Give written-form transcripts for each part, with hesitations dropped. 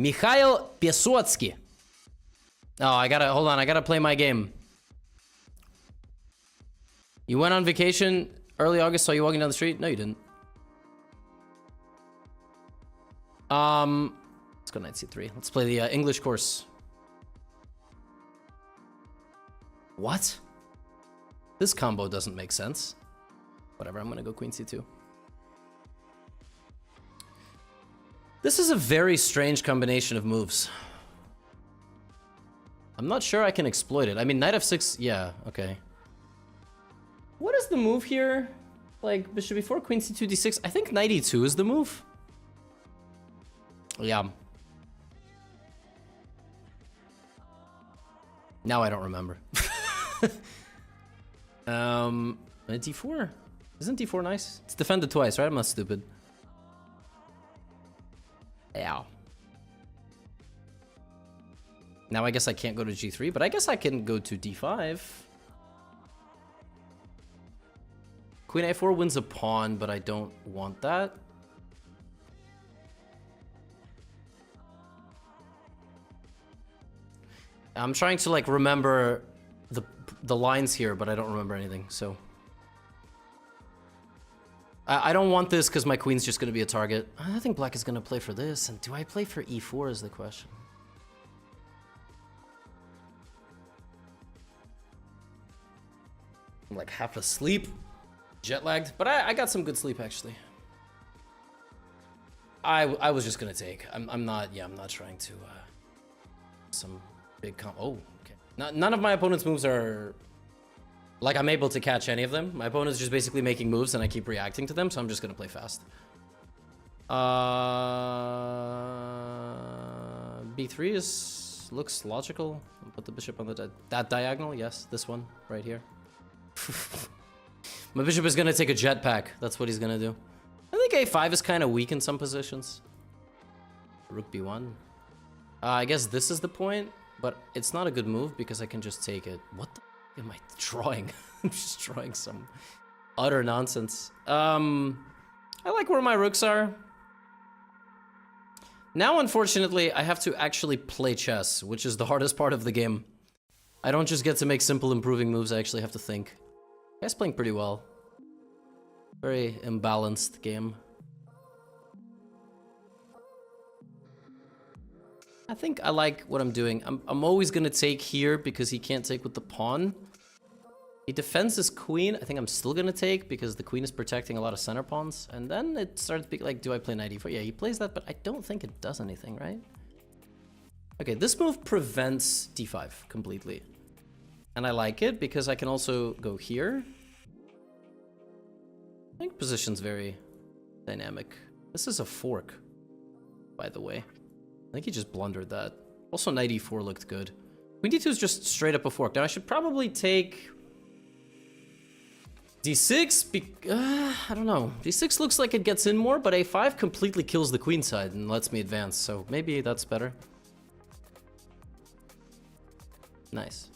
Mikhail Piasotski. Oh, hold on, I gotta play my game. You went on vacation early August, saw you walking down the street? No, you didn't. Let's go knight c3. Let's play the English course. What? This combo doesn't make sense. Whatever, I'm gonna go queen c2. This is a very strange combination of moves. I'm not sure I can exploit it. I mean, knight f6, yeah, okay. What is the move here? Like, bishop b4, queen c2, d6. I think knight e2 is the move. Yeah. Now I don't remember. D4? Isn't d4 nice? It's defended twice, right? I'm not stupid. Yeah. Now I guess I can't go to g3, but I guess I can go to d5. Queen a4 wins a pawn, but I don't want that. I'm trying to like remember the lines here, but I don't remember anything, so. I don't want this because my queen's just going to be a target. I think black is going to play for this, and do I play for e4 is the question. I'm like half asleep, jet lagged, but I got some good sleep actually. I was just gonna take. I'm not trying to some big oh, okay. None of my opponent's moves are like I'm able to catch any of them. My opponent's just basically making moves and I keep reacting to them, so I'm just gonna play fast. B3 looks logical. I'll put the bishop on that diagonal. Yes, this one right here. My bishop is gonna take a jetpack. That's what he's gonna do. I think a5 is kind of weak in some positions. Rook b1. I guess this is the point, but it's not a good move because I can just take it. What the am I drawing? I'm just drawing some utter nonsense. I like where my rooks are. Now, unfortunately, I have to actually play chess, which is the hardest part of the game. I don't just get to make simple improving moves, I actually have to think. Guy's playing pretty well. Very imbalanced game. I think I like what I'm doing. I'm always gonna take here because he can't take with the pawn. He defends his queen. I think I'm still gonna take because the queen is protecting a lot of center pawns. And then it starts being like, do I play knight e4? Yeah, he plays that, but I don't think it does anything, right? Okay, this move prevents d5 completely. And I like it because I can also go here. I think position's very dynamic. This is a fork, by the way. I think he just blundered that. Also, knight e4 looked good. Queen d2 is just straight up a fork. Now, I should probably take d6. I don't know. d6 looks like it gets in more, but a5 completely kills the queen side and lets me advance. So maybe that's better. Nice.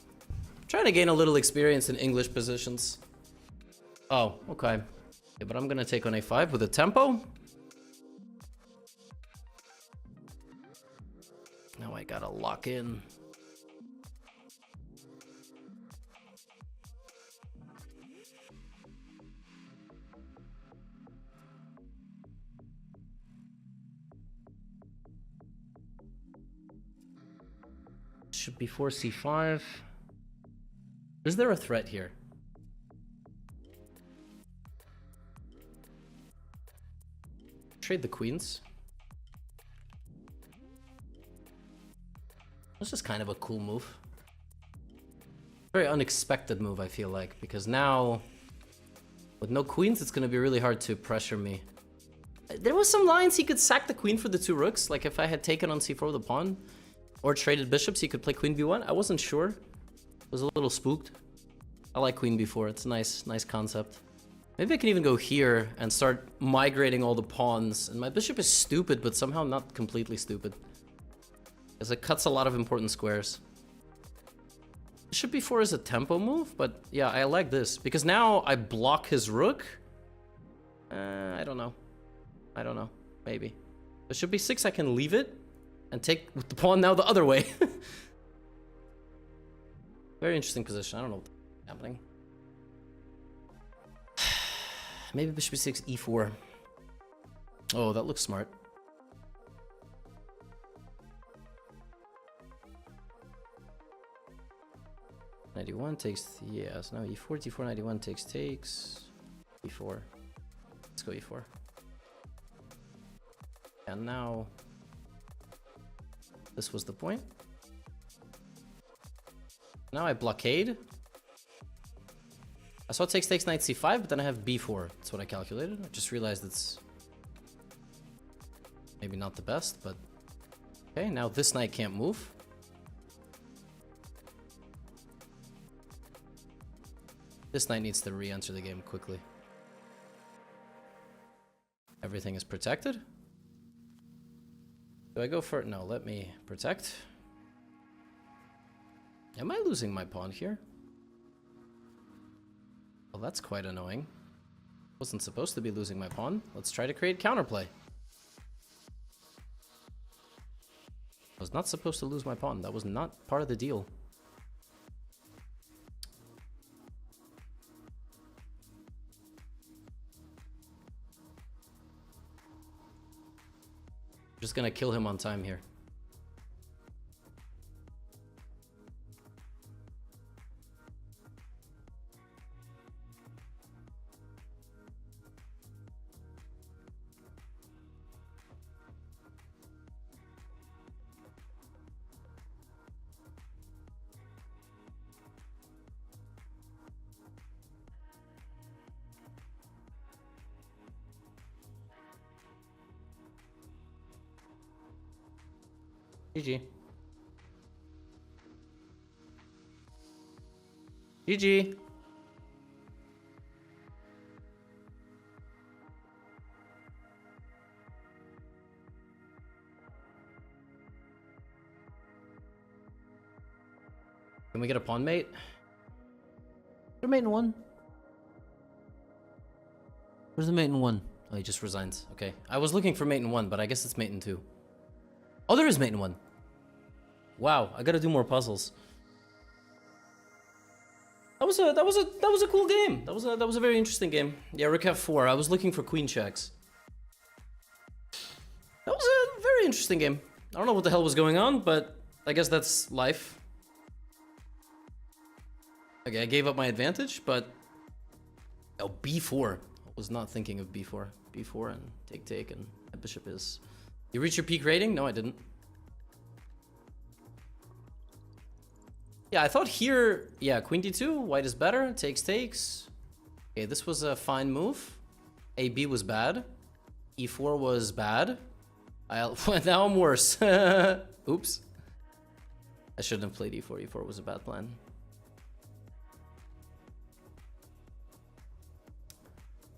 Trying to gain a little experience in English positions. Oh, okay. Yeah, but I'm gonna take on a5 with a tempo. Now I gotta lock in. Should be 4c5. Is there a threat here? Trade the queens. This is kind of a cool move. Very unexpected move, I feel like, because now with no queens, it's going to be really hard to pressure me. There was some lines he could sack the queen for the two rooks. Like if I had taken on c4 with a pawn or traded bishops, he could play queen b1. I wasn't sure. I was a little spooked. I like queen b4. It's a nice concept. Maybe I can even go here and start migrating all the pawns. And my bishop is stupid, but somehow not completely stupid. Because it cuts a lot of important squares. Bishop b4 is a tempo move, but yeah, I like this. Because now I block his rook. I don't know. Maybe. Bishop b6, I can leave it. and take with the pawn now the other way. Very interesting position. I don't know what's happening. Maybe bishop b6, e4. Oh, that looks smart. Knight takes, yeah, so now e4, d4, knight takes, e4. Let's go e4. And now, this was the point. Now I blockade. I saw takes, knight c5, but then I have b4. That's what I calculated. I just realized it's maybe not the best, but okay, now this knight can't move. This knight needs to re-enter the game quickly. Everything is protected. Do I go for it? No, let me protect. Am I losing my pawn here? Well, that's quite annoying. Wasn't supposed to be losing my pawn. Let's try to create counterplay. I was not supposed to lose my pawn. That was not part of the deal. Just gonna kill him on time here. GG. GG. Can we get a pawn mate? Your mate in one. Where's the mate in one? Oh, he just resigns. Okay. I was looking for mate in one, but I guess it's mate in two. Oh, there is mate in one. Wow, I gotta do more puzzles. That was a cool game. That was a very interesting game. Yeah, rook f4. I was looking for queen checks. That was a very interesting game. I don't know what the hell was going on, but I guess that's life. Okay, I gave up my advantage, but oh, b4. I was not thinking of b4. b4 and take, and my bishop is. You reach your peak rating? No, I didn't. Yeah, I thought here, yeah, queen d2, white is better, takes. Okay, this was a fine move. AB was bad. E4 was bad. Now I'm worse. Oops. I shouldn't have played e4. E4 was a bad plan.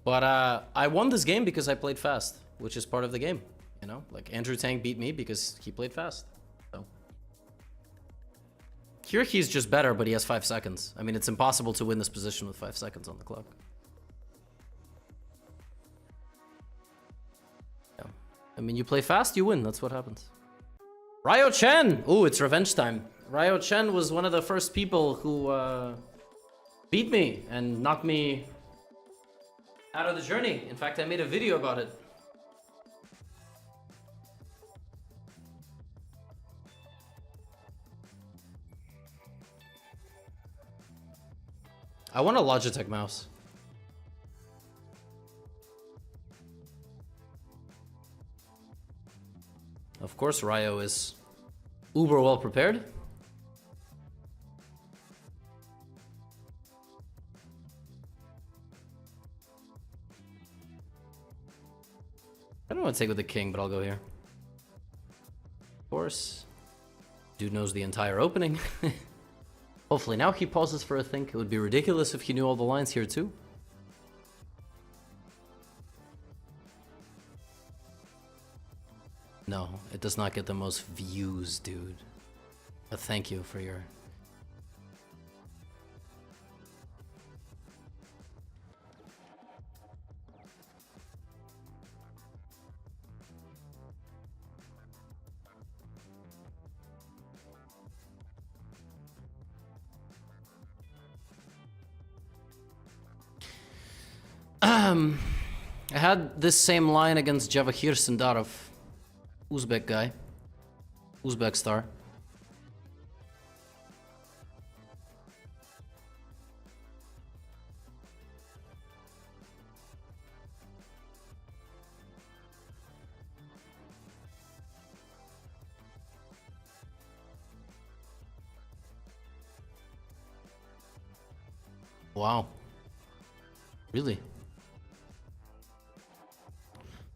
But I won this game because I played fast, which is part of the game. You know, like Andrew Tang beat me because he played fast. So here he's just better, but he has 5 seconds. I mean, it's impossible to win this position with 5 seconds on the clock. Yeah. I mean, you play fast, you win. That's what happens. Ryo Chen! Ooh, it's revenge time. Ryo Chen was one of the first people who beat me and knocked me out of the journey. In fact, I made a video about it. I want a Logitech mouse. Of course, Ryo is uber well prepared. I don't want to take with the king, but I'll go here. Of course. Dude knows the entire opening. Hopefully now he pauses for a think. It would be ridiculous if he knew all the lines here too. No, it does not get the most views, dude. But thank you for your... I had this same line against Javahir Sindarov, Uzbek guy, Uzbek star. Wow. Really?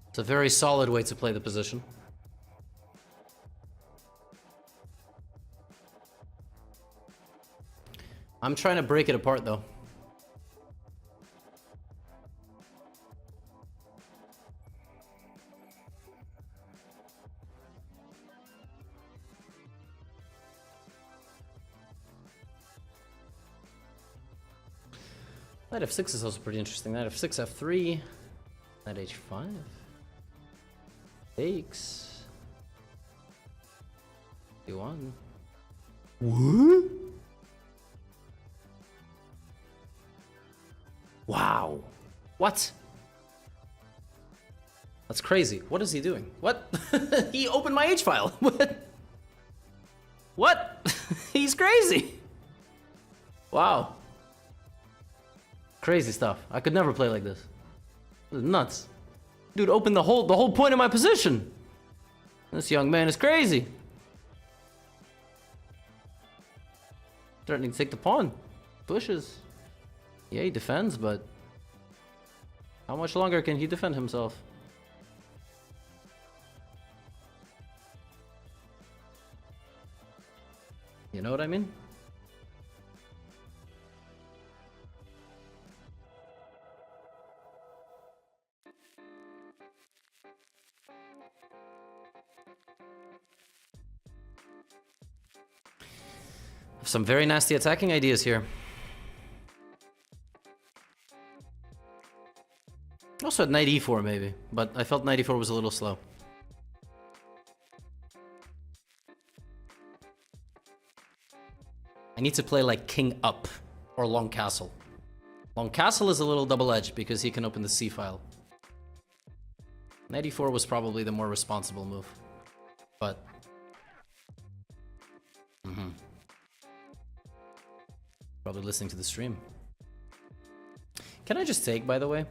It's a very solid way to play the position. I'm trying to break it apart though. Knight f6 is also pretty interesting. Knight f6, f3, knight h5, takes, d1. What? Wow. What? That's crazy. What is he doing? What? He opened my H file. What? What? He's crazy. Wow. Crazy stuff. I could never play like this. This is nuts. Dude, open the whole point of my position. This young man is crazy. Threatening to take the pawn. Pushes. Yeah, he defends, but how much longer can he defend himself? You know what I mean? Some very nasty attacking ideas here. Also at knight e4 maybe, but I felt knight e4 was a little slow. I need to play like king up or long castle. Long castle is a little double-edged because he can open the c file. Knight e4 was probably the more responsible move, but probably listening to the stream. Can I just take, by the way?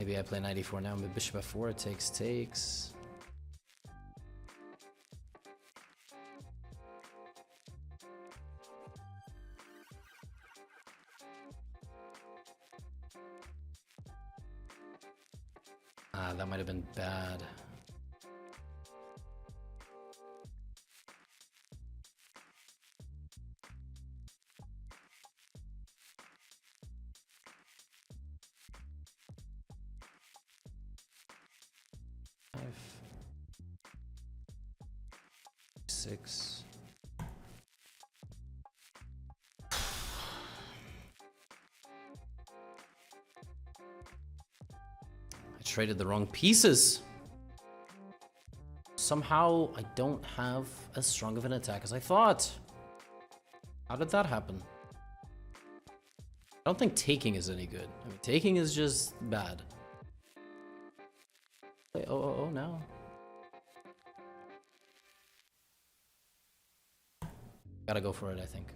Maybe I play knight e4 now, but bishop f4, takes. Ah, that might have been bad. Six. I traded the wrong pieces. Somehow I don't have as strong of an attack as I thought. How did that happen? I don't think taking is any good. I mean, taking is just bad. Wait, oh, now. Gotta go for it, I think.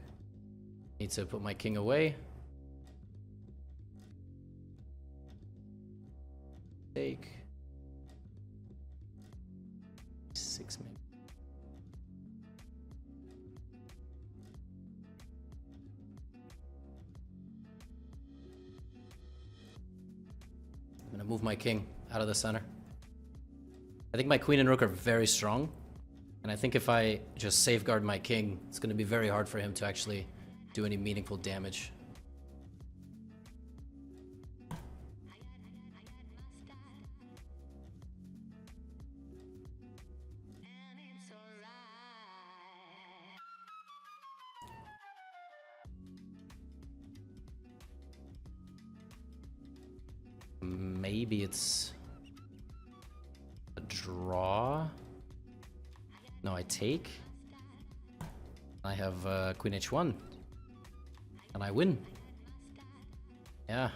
Need to put my king away. Take. 6 maybe. I'm gonna move my king out of the center. I think my queen and rook are very strong. And I think if I just safeguard my king, it's going to be very hard for him to actually do any meaningful damage. Maybe it's a draw. No, I take. I have queen h1, and I win. Yeah.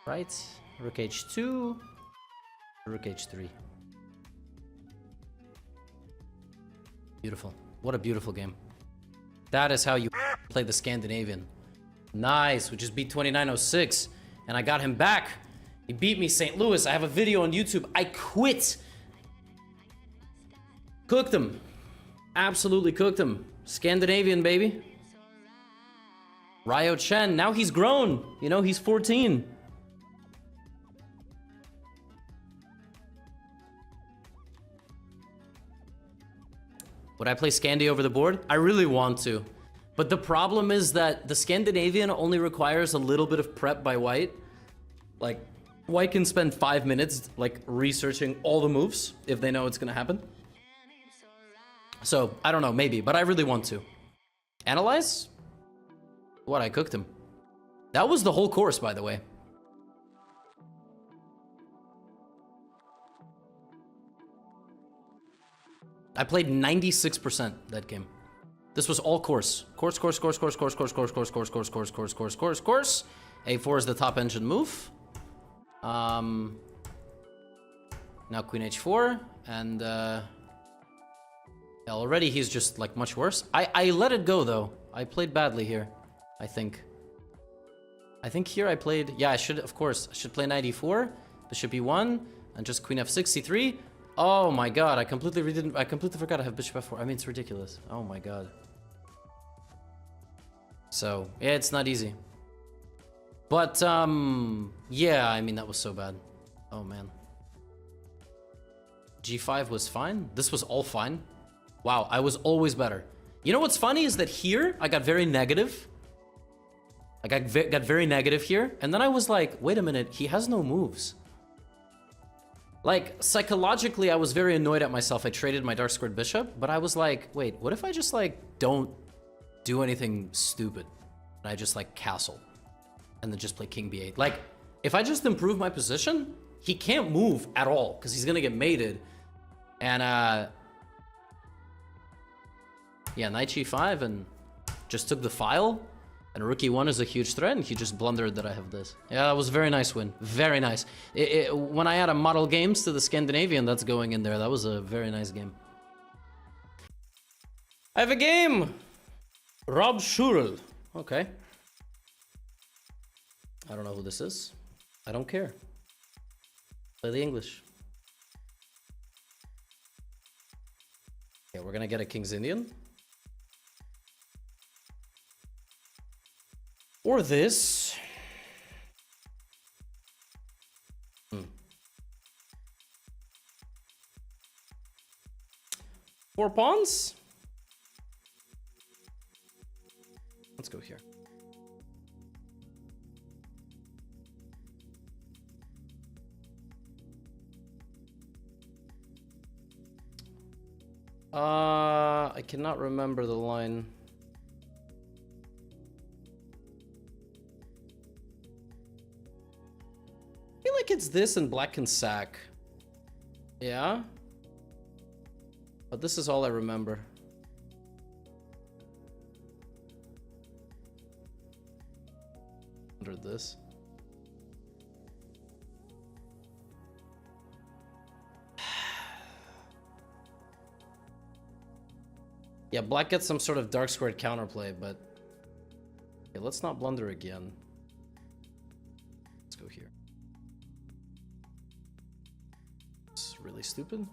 Right. Rook h2. Rook h3. Beautiful. What a beautiful game. That is how you play the Scandinavian. Nice. We just beat 2906. And I got him back. He beat me, St. Louis. I have a video on YouTube. I quit. Cooked him. Absolutely cooked him. Scandinavian, baby. Ryo Chen. Now he's grown. You know, he's 14. Would I play Scandi over the board? I really want to. But the problem is that the Scandinavian only requires a little bit of prep by white. Like, white can spend 5 minutes, like, researching all the moves if they know it's gonna happen. So, I don't know, maybe, but I really want to. Analyze? What, I cooked him. That was the whole course, by the way. I played 96% that game. This was all course. Course. A4 is the top engine move. Now queen h4, and already he's just like much worse. I let it go though. I played badly here, I think. I think here I played, yeah, I should, of course, I should play knight e4, bishop e1, and just queen f6, c3. Oh my god, I completely forgot I have bishop f4. I mean, it's ridiculous. Oh my god. So, yeah, it's not easy. But, yeah, I mean, that was so bad. Oh, man. G5 was fine. This was all fine. Wow, I was always better. You know what's funny is that here, I got very negative. I got very negative here. And then I was like, wait a minute, he has no moves. Like, psychologically, I was very annoyed at myself. I traded my dark squared bishop, but I was like, wait, what if I just, like, don't do anything stupid? And I just, like, castle. And then just play king b8. Like, if I just improve my position, he can't move at all, because he's gonna get mated. And, yeah, knight g5, and just took the file. And rook e1 is a huge threat, and he just blundered that I have this. Yeah, that was a very nice win. Very nice. When I add a model games to the Scandinavian, that's going in there. That was a very nice game. I have a game! Rob Schurl. Okay. I don't know who this is. I don't care. Play the English. Okay, we're gonna get a King's Indian. Or this. 4 pawns? Let's go here. I cannot remember the line. I feel like it's this and black can sack. Yeah. But this is all I remember. Under this. Yeah, black gets some sort of dark squared counterplay, but okay, let's not blunder again. Let's go here. It's really stupid.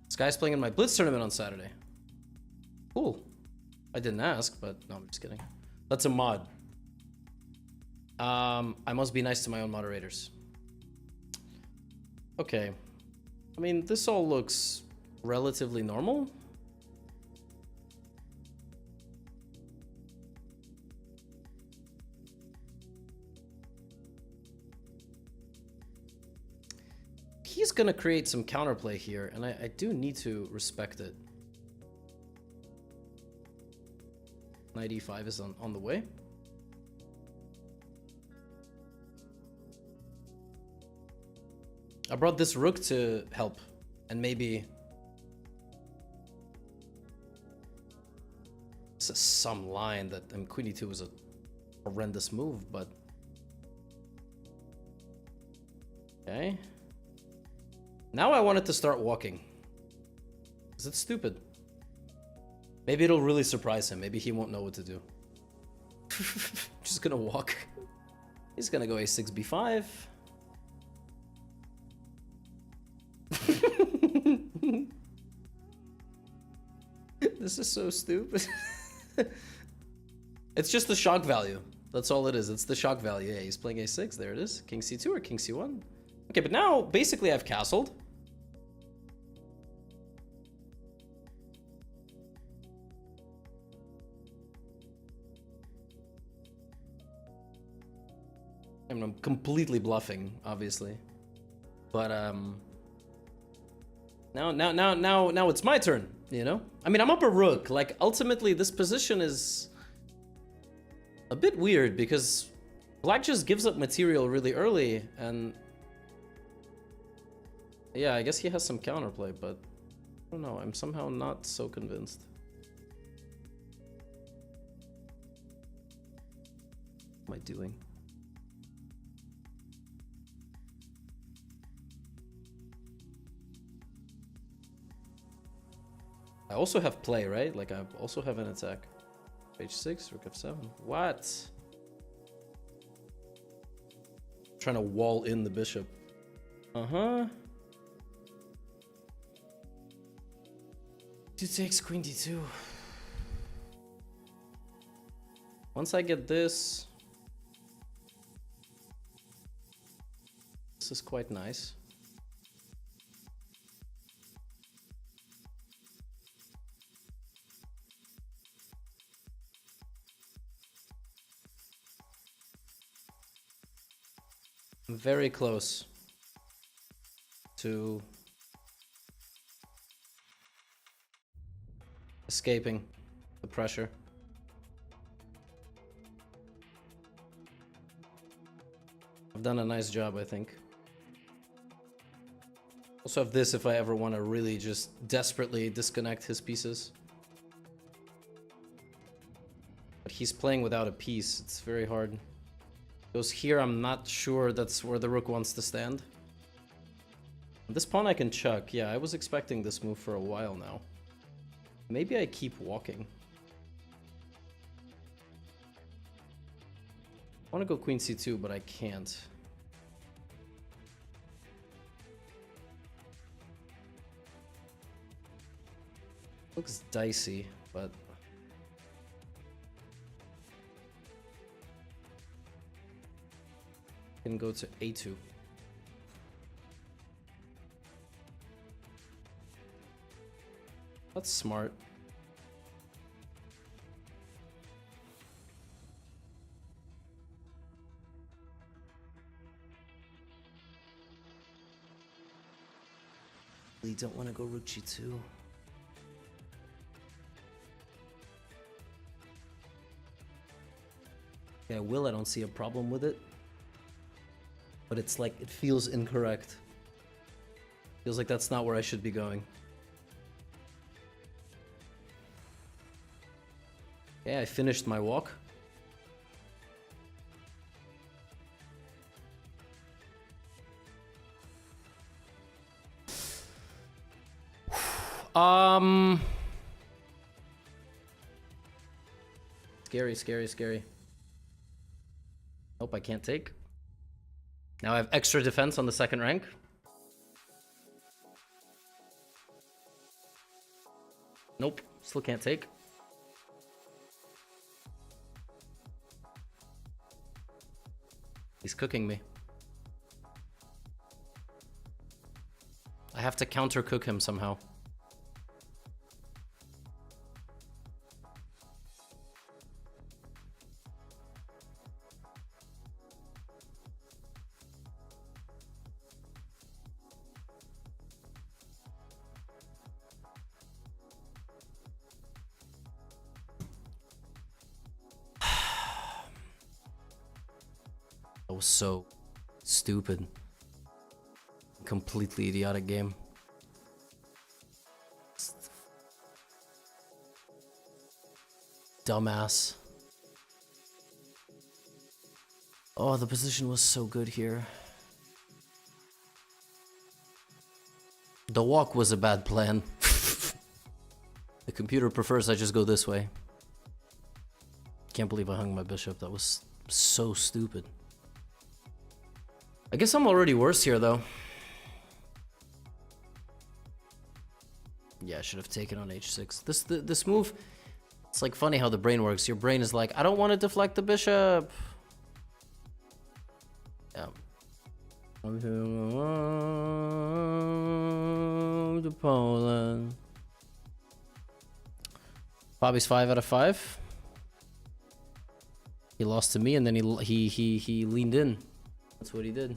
This guy's playing in my Blitz tournament on Saturday. Cool. I didn't ask, but no, I'm just kidding. That's a mod. I must be nice to my own moderators. Okay. I mean, this all looks relatively normal. He's gonna create some counterplay here, and I do need to respect it. Knight e5 is on the way. I brought this rook to help, and maybe some line that, I mean, queen e2 was a horrendous move, but... Okay. Now I want it to start walking. Is it stupid? Maybe it'll really surprise him. Maybe he won't know what to do. Just gonna walk. He's gonna go a6, b5. This is so stupid. It's just the shock value. That's all it is. It's the shock value. Yeah, he's playing a6. There it is. King c2 or king c1. Okay, but now basically I've castled. I mean, I'm completely bluffing, obviously. But now it's my turn, you know? I mean, I'm up a rook. Like, ultimately this position is a bit weird because black just gives up material really early, and yeah, I guess he has some counterplay, but I don't know, I'm somehow not so convinced. What am I doing? I also have play, right? Like, I also have an attack. H6, rook f7. What? Trying to wall in the bishop. Uh-huh. Dude takes queen d2. Once I get this... This is quite nice. I'm very close to escaping the pressure. I've done a nice job, I think. Also have this if I ever want to really just desperately disconnect his pieces. But he's playing without a piece. It's very hard. Goes here, I'm not sure that's where the rook wants to stand. This pawn I can chuck. Yeah, I was expecting this move for a while now. Maybe I keep walking. I want to go queen c2, but I can't. Looks dicey, but... Can go to a2. That's smart. We don't want to go rook g2. Yeah, I will. I don't see a problem with it. But it's like, it feels incorrect. Feels like that's not where I should be going. Yeah, I finished my walk. Scary, scary, scary. Nope, I can't take. Now I have extra defense on the second rank. Nope, still can't take. He's cooking me. I have to counter cook him somehow. That was so stupid. Completely idiotic game. dumbass. Oh, the position was so good here. The walk was a bad plan. The computer prefers I just go this way. Can't believe I hung my bishop. That was so stupid. I guess I'm already worse here, though. Yeah, I should have taken on h6. This move, it's like funny how the brain works. Your brain is like, I don't want to deflect the bishop. Yeah. To Poland. Bobby's 5 out of 5. He lost to me, and then he leaned in. That's what he did.